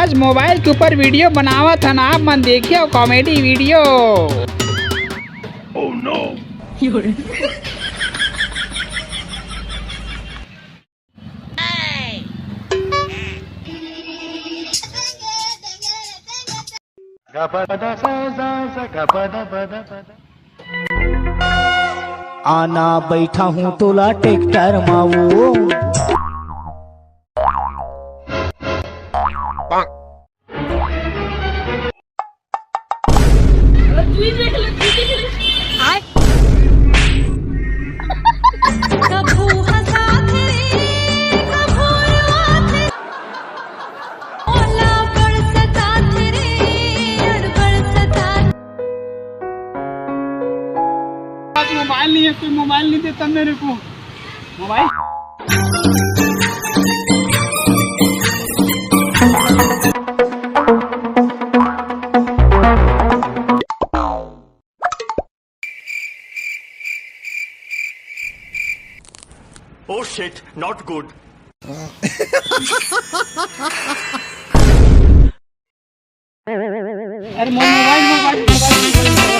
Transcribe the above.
आज मोबाइल के ऊपर वीडियो बनावा था ना, आप मन देखिए कॉमेडी वीडियो। Oh no! आना बैठा हूँ तुला ट्रैक्टर मावो। मोबाइल नहीं है, कोई मोबाइल नहीं देता मेरे को। Mobile Oh shit, not good. अरे मोबाइल मोबाइल मोबाइल